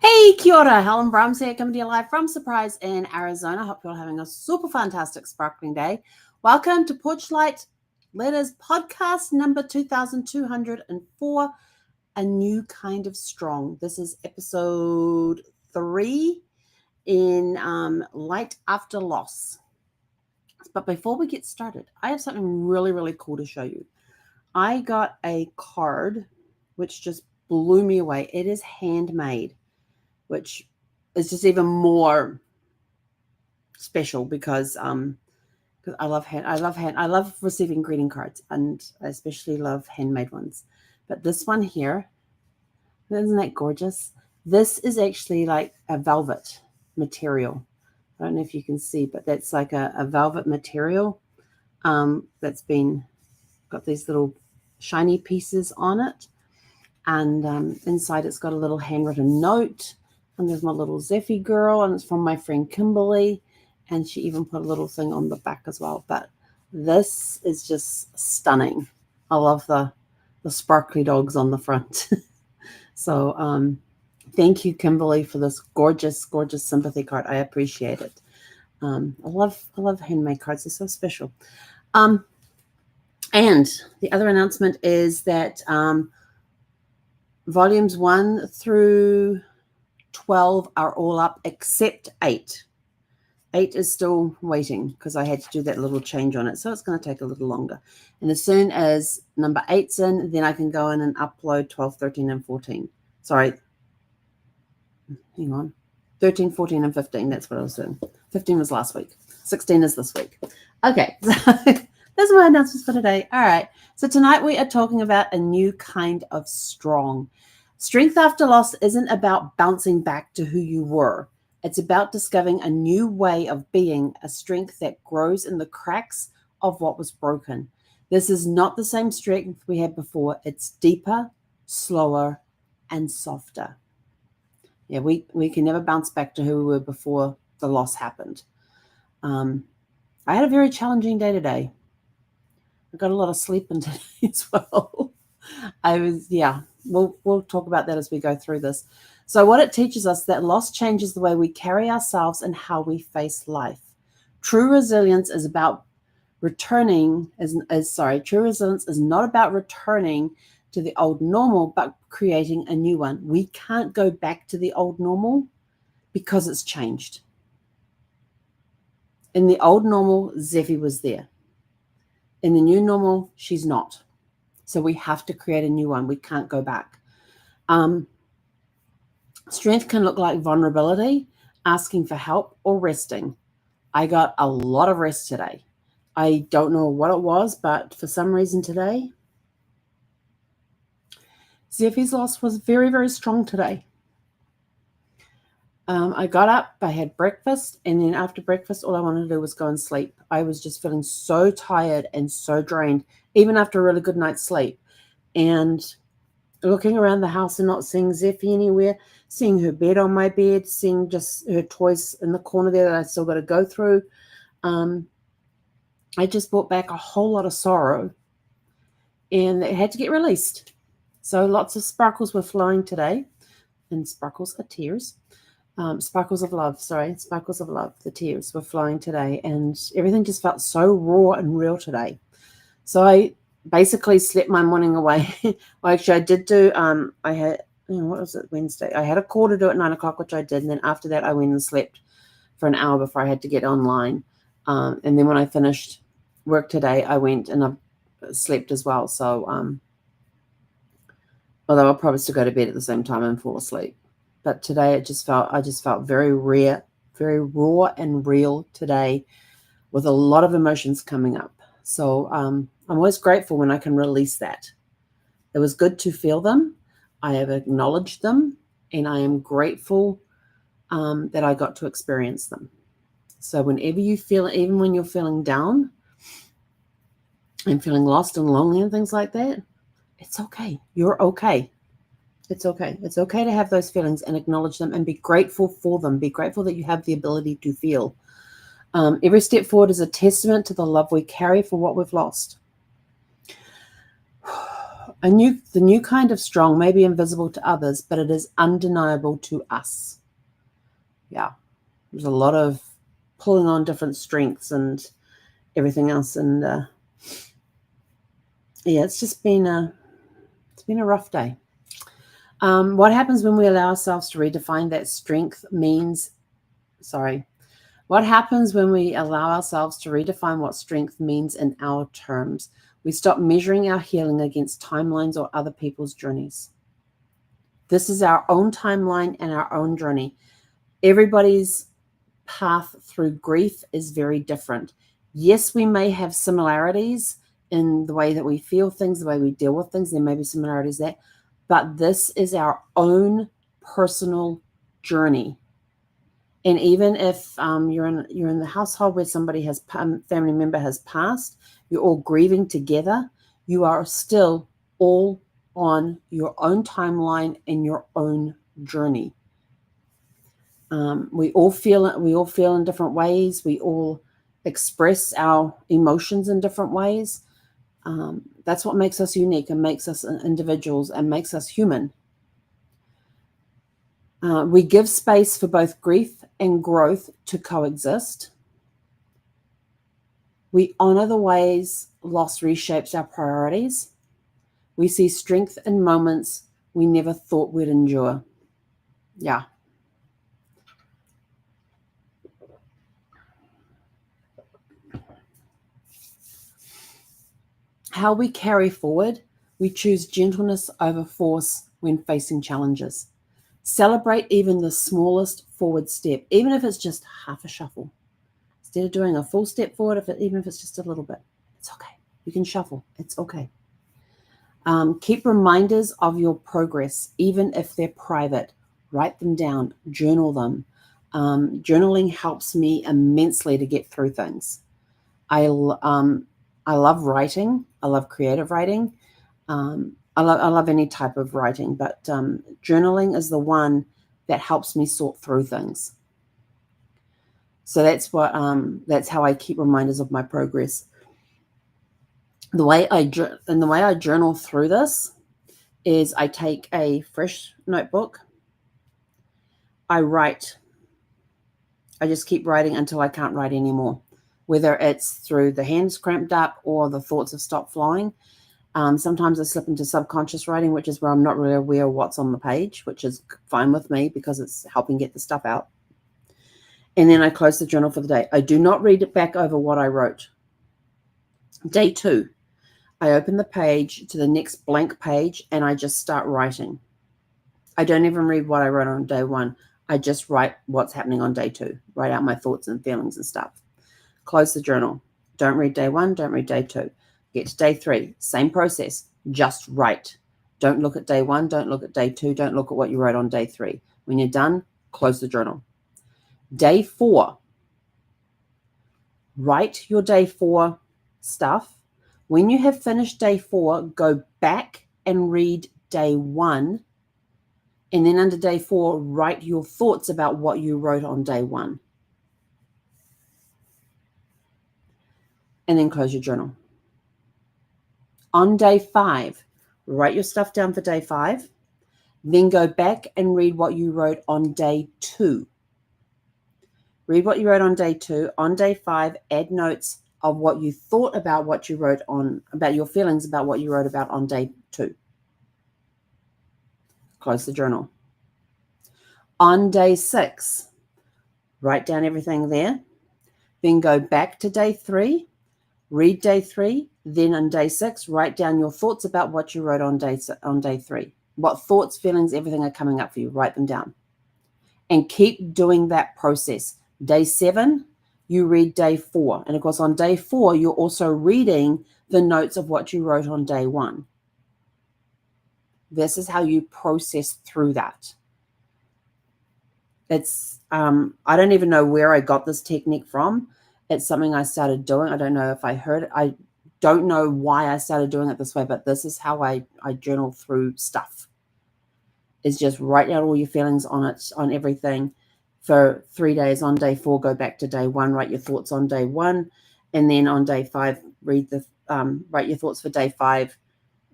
Hey, kia ora. Helen Brahms here, coming to you live from Surprise in Arizona. Hope you're all having a super fantastic, sparkling day. Welcome to Porchlight Letters podcast number 2204, A New Kind of Strong. This is episode 3 in Light After Loss. But before we get started, I have something really, really cool to show you. I got a card which just blew me away. It is handmade, which is just even more special because I love receiving greeting cards, and I especially love handmade ones. But this one here, isn't that gorgeous? This is actually like a velvet material. I don't know if you can see, but that's like a velvet material that's been got these little shiny pieces on it, and inside it's got a little handwritten note. And there's my little Zeffy girl, and it's from my friend Kimberly. And she even put a little thing on the back as well. But this is just stunning. I love the sparkly dogs on the front. So thank you, Kimberly, for this gorgeous, gorgeous sympathy card. I appreciate it. I love handmade cards. They're so special. And the other announcement is that volumes 1 through 12 are all up except 8. 8 is still waiting because I had to do that little change on it. So it's going to take a little longer. And as soon as number 8's in, then I can go in and upload 12, 13, and 14. Sorry. Hang on. 13, 14, and 15. That's what I was doing. 15 was last week. 16 is this week. Okay. So those are my announcements for today. All right. So tonight we are talking about a new kind of strong. Strength after loss isn't about bouncing back to who you were. It's about discovering a new way of being, a strength that grows in the cracks of what was broken. This is not the same strength we had before. It's deeper, slower, and softer. Yeah, we can never bounce back to who we were before the loss happened. I had a very challenging day today. I got a lot of sleep in today as well. We'll talk about that as we go through this. So what it teaches us that loss changes the way we carry ourselves and how we face life. True resilience is about true resilience is not about returning to the old normal, but creating a new one. We can't go back to the old normal because it's changed. In the old normal, Zeffy was there. In the new normal, she's not. So we have to create a new one. We can't go back. Strength can look like vulnerability, asking for help, or resting. I got a lot of rest today. I don't know what it was, but for some reason today, Zeffy's loss was very, very strong today. I got up, I had breakfast, and then after breakfast, all I wanted to do was go and sleep. I was just feeling so tired and so drained, even after a really good night's sleep. And looking around the house and not seeing Zeffy anywhere, seeing her bed on my bed, seeing just her toys in the corner there that I still got to go through, I just brought back a whole lot of sorrow, and it had to get released. So lots of sparkles were flowing today, and sparkles are tears. Sparkles of love, the tears were flowing today, and everything just felt so raw and real today. So I basically slept my morning away. Well, actually, I did do, I had, what was it, Wednesday? I had a call to do at 9 o'clock, which I did, and then after that, I went and slept for an hour before I had to get online. And then when I finished work today, I went and I slept as well. So, although I'll probably still go to bed at the same time and fall asleep. But today I just felt very raw and real today, with a lot of emotions coming up. So I'm always grateful when I can release that. It was good to feel them. I have acknowledged them, and I am grateful that I got to experience them. So whenever you feel, even when you're feeling down and feeling lost and lonely and things like that, it's okay. You're okay. It's okay. It's okay to have those feelings and acknowledge them and be grateful for them. Be grateful that you have the ability to feel. Every step forward is a testament to the love we carry for what we've lost. The new kind of strong may be invisible to others, but it is undeniable to us. Yeah, there's a lot of pulling on different strengths and everything else, and yeah, it's been a rough day. What happens when we allow ourselves to redefine that strength means? What happens when we allow ourselves to redefine what strength means in our terms? We stop measuring our healing against timelines or other people's journeys. This is our own timeline and our own journey. Everybody's path through grief is very different. Yes, we may have similarities in the way that we feel things, the way we deal with things. There may be similarities there, but this is our own personal journey. And even if you're in the household where somebody family member has passed, you're all grieving together, you are still all on your own timeline and your own journey. We all feel in different ways. We all express our emotions in different ways. That's what makes us unique and makes us individuals and makes us human. We give space for both grief and growth to coexist. We honor the ways loss reshapes our priorities. We see strength in moments we never thought we'd endure. Yeah. How we carry forward, we choose gentleness over force when facing challenges. Celebrate even the smallest forward step, even if it's just half a shuffle. Instead of doing a full step forward, even if it's just a little bit, it's okay. You can shuffle. It's okay. Keep reminders of your progress, even if they're private. Write them down. Journal them. Journaling helps me immensely to get through things. I love writing. I love creative writing. I love any type of writing, but journaling is the one that helps me sort through things. So that's how I keep reminders of my progress. The way I journal through this is I take a fresh notebook. I write. I just keep writing until I can't write anymore, whether it's through the hands cramped up or the thoughts have stopped flowing. Sometimes I slip into subconscious writing, which is where I'm not really aware of what's on the page, which is fine with me because it's helping get the stuff out. And then I close the journal for the day. I do not read it back over what I wrote. Day 2, I open the page to the next blank page and I just start writing. I don't even read what I wrote on day 1. I just write what's happening on day 2. Write out my thoughts and feelings and stuff. Close the journal. Don't read day 1. Don't read day 2. Get to day 3. Same process. Just write. Don't look at day 1. Don't look at day 2. Don't look at what you wrote on day 3. When you're done, close the journal. Day 4. Write your day 4 stuff. When you have finished day 4, go back and read day 1. And then under day 4, write your thoughts about what you wrote on day 1. And then close your journal. On day 5, write your stuff down for day 5. Then go back and read what you wrote on day 2. Read what you wrote on day 2. On day 5, add notes of what you thought about what you wrote about your feelings about what you wrote about on day 2. Close the journal. On day 6, write down everything there. Then go back to day 3, read day 3. Then on day 6, write down your thoughts about what you wrote on day 3. What thoughts, feelings, everything are coming up for you. Write them down. And keep doing that process. Day 7, you read day 4. And of course, on day 4, you're also reading the notes of what you wrote on day 1. This is how you process through that. It's, I don't even know where I got this technique from. It's something I started doing. I don't know if I heard it. I don't know why I started doing it this way, but this is how I journal through stuff. Is just write out all your feelings on it, on everything for 3 days. On day 4, go back to day 1, write your thoughts on day 1. And then on day 5, write your thoughts for day 5.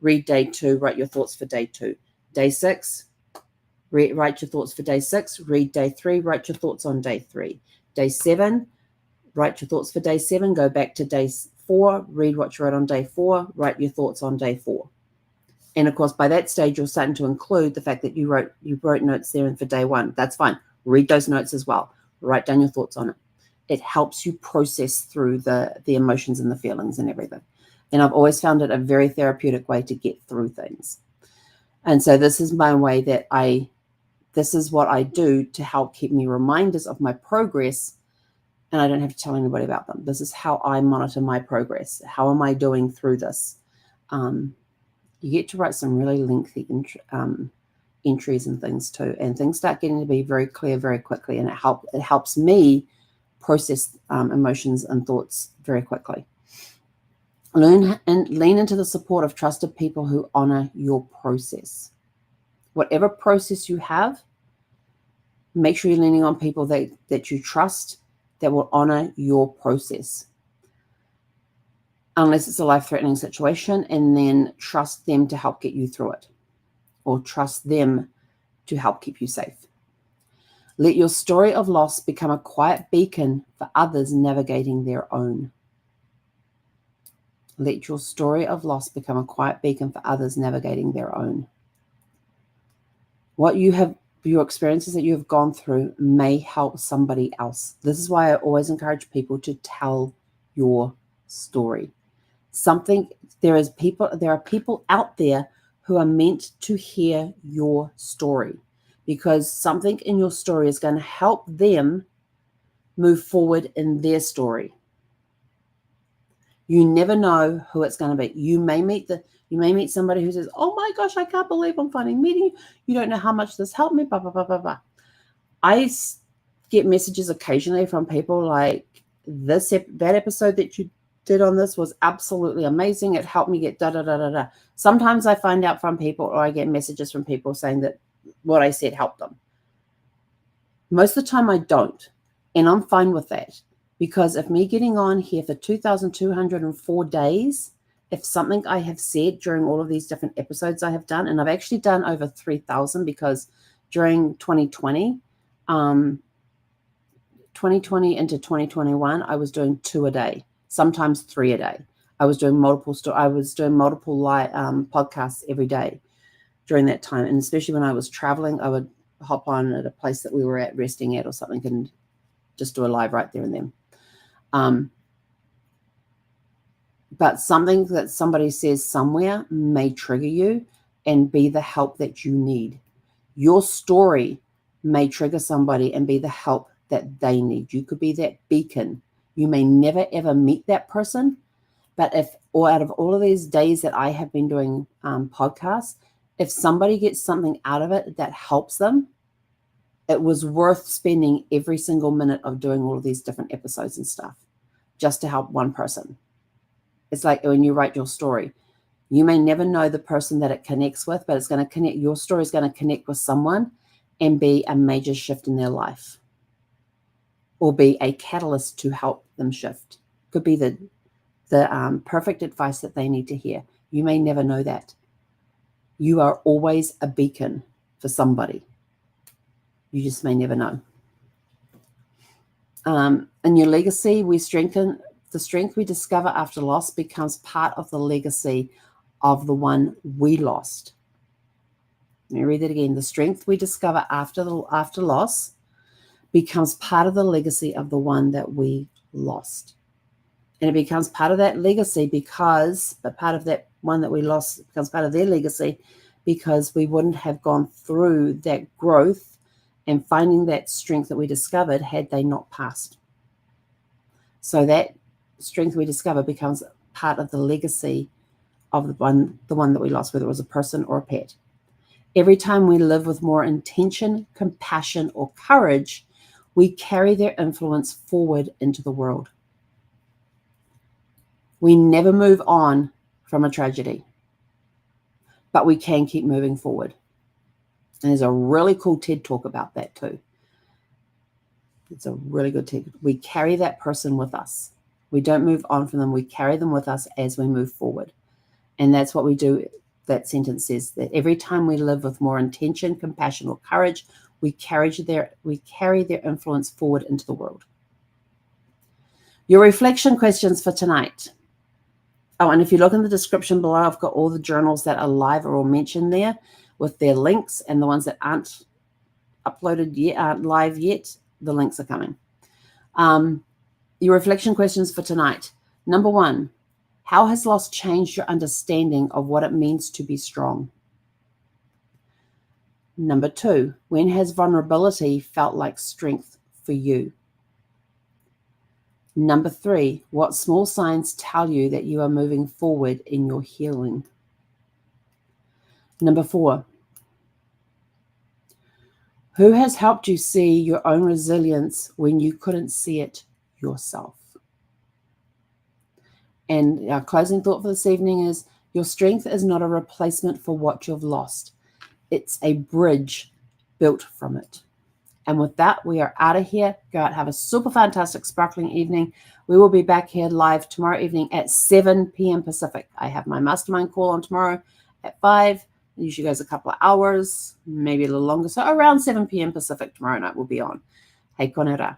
read day 2, write your thoughts for day 2. Day 6, write your thoughts for day 6, read day 3, write your thoughts on day 3. Day 7, write your thoughts for day 7, go back to day 4, read what you wrote on day 4, write your thoughts on day 4. And of course, by that stage, you're starting to include the fact that you wrote notes there for day 1. That's fine. Read those notes as well. Write down your thoughts on it. It helps you process through the emotions and the feelings and everything. And I've always found it a very therapeutic way to get through things. And so this is my way that this is what I do to help keep me reminders of my progress, and I don't have to tell anybody about them. This is how I monitor my progress. How am I doing through this? You get to write some really lengthy entries and things too, and things start getting to be very clear very quickly, and it helps me process emotions and thoughts very quickly. Lean into the support of trusted people who honor your process. Whatever process you have, make sure you're leaning on people that you trust that will honor your process. Unless it's a life-threatening situation, and then trust them to help get you through it, or trust them to help keep you safe. Let your story of loss become a quiet beacon for others navigating their own. Let your story of loss become a quiet beacon for others navigating their own. Your experiences that you have gone through may help somebody else. This is why I always encourage people to tell your story. There are people out there who are meant to hear your story, because something in your story is going to help them move forward in their story. You never know who it's going to be. You may meet somebody who says, "Oh my gosh, I can't believe I'm finally meeting you. You don't know how much this helped me, blah, blah, blah, blah, blah." I get messages occasionally from people like, that episode that you did on this was absolutely amazing. It helped me get da, da, da, da, da. Sometimes I find out from people, or I get messages from people saying that what I said helped them. Most of the time I don't, and I'm fine with that. Because if me getting on here for 2,204 days, if something I have said during all of these different episodes I have done, and I've actually done over 3,000, because during 2020 into 2021, I was doing 2 a day, sometimes 3 a day. I was doing multiple podcasts every day during that time. And especially when I was traveling, I would hop on at a place that we were resting at or something, and just do a live right there and then. But something that somebody says somewhere may trigger you and be the help that you need. Your story may trigger somebody and be the help that they need. You could be that beacon. You may never ever meet that person, but out of all of these days that I have been doing podcasts, if somebody gets something out of it that helps them, it was worth spending every single minute of doing all of these different episodes and stuff just to help one person. It's like when you write your story, you may never know the person that it connects with, but it's going to connect. Your story is going to connect with someone and be a major shift in their life, or be a catalyst to help them shift. Could be the perfect advice that they need to hear. You may never know that. You are always a beacon for somebody. You just may never know. In your legacy, we strengthen the strength we discover after loss becomes part of the legacy of the one we lost. Let me read that again. The strength we discover after loss becomes part of the legacy of the one that we lost. And it becomes part of that legacy part of that one that we lost becomes part of their legacy, because we wouldn't have gone through that growth and finding that strength that we discovered had they not passed. So that strength we discover becomes part of the legacy of the one that we lost, whether it was a person or a pet. Every time we live with more intention, compassion, or courage, we carry their influence forward into the world. We never move on from a tragedy, but we can keep moving forward. And there's a really cool TED talk about that too. It's a really good TED. We carry that person with us. We don't move on from them. We carry them with us as we move forward. And that's what we do that sentence says that every time we live with more intention, compassion, or courage, we carry their influence forward into the world. Your reflection questions for tonight. Oh, and if you look in the description below, I've got all the journals that are live or mentioned there with their links, and the ones that aren't uploaded yet, aren't live yet, the links are coming. Your reflection questions for tonight. Number 1, how has loss changed your understanding of what it means to be strong? Number 2, when has vulnerability felt like strength for you? Number 3, what small signs tell you that you are moving forward in your healing? Number 4, who has helped you see your own resilience when you couldn't see it yourself? And our closing thought for this evening is, your strength is not a replacement for what you've lost. It's a bridge built from it. And with that, we are out of here. Go out, have a super fantastic, sparkling evening. We will be back here live tomorrow evening at 7 p.m. Pacific. I have my mastermind call on tomorrow at 5. It usually goes a couple of hours, maybe a little longer. So around 7 p.m. Pacific tomorrow night we'll be on. Hei konera.